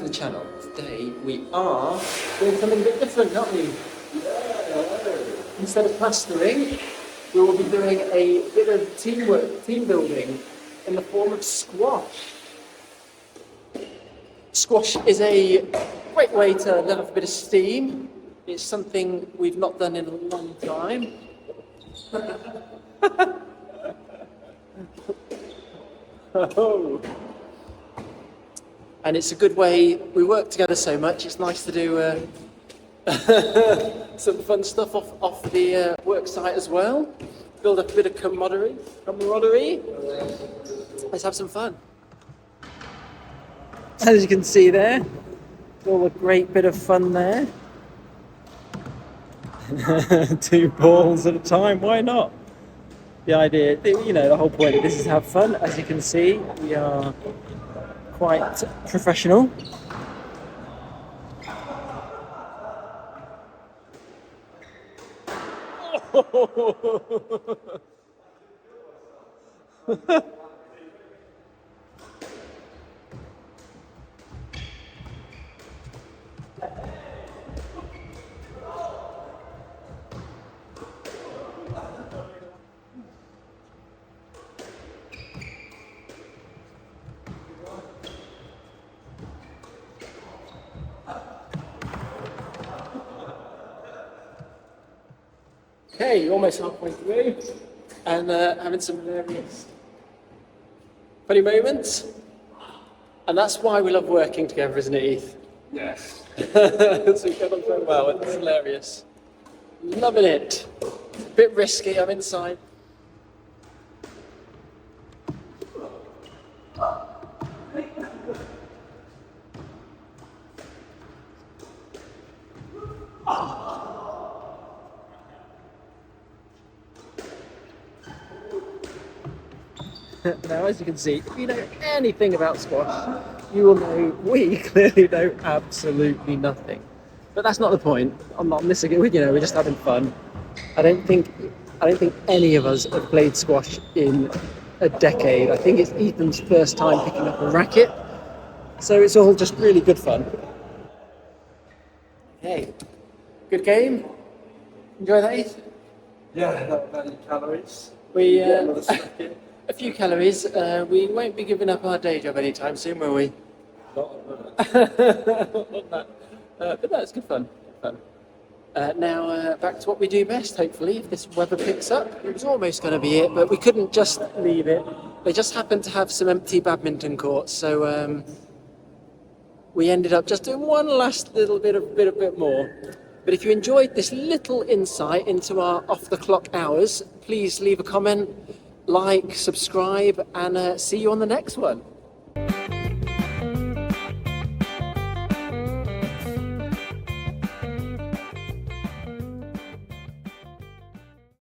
the channel. Today we are doing something a bit different, aren't we? Instead of plastering, we will be doing a bit of teamwork, team building in the form of squash. Squash is a great way to let off a bit of steam. It's something we've not done in a long time. Oh. And it's a good way, we work together so much, it's nice to do some fun stuff off the worksite as well. Build up a bit of camaraderie. Let's have some fun. As you can see there, all a great bit of fun there. 2 balls at a time, why not? The idea, you know, the whole point of this is to have fun. As you can see, we are quite professional. Okay, almost halfway through, and having some hilarious, funny moments, and that's why we love working together, isn't it, Heath? Yes. So we get on very well, it's hilarious. Loving it. A bit risky, I'm inside. Now, as you can see, if you know anything about squash, you will know we clearly know absolutely nothing. But that's not the point. I'm not missing it. You know, we're just having fun. I don't think any of us have played squash in a decade. I think it's Ethan's first time picking up a racket, so it's all just really good fun. Hey, good game. Enjoy that, Ethan? Yeah, not many calories. We. A few calories. We won't be giving up our day job anytime soon, will we? Not at the Not that. But no, it's good fun. Now back to what we do best, hopefully, if this weather picks up. It was almost going to be it, but we couldn't just leave it. They just happened to have some empty badminton courts, so we ended up just doing one last little bit more. But if you enjoyed this little insight into our off-the-clock hours, please leave a comment, like, subscribe, and see you on the next one.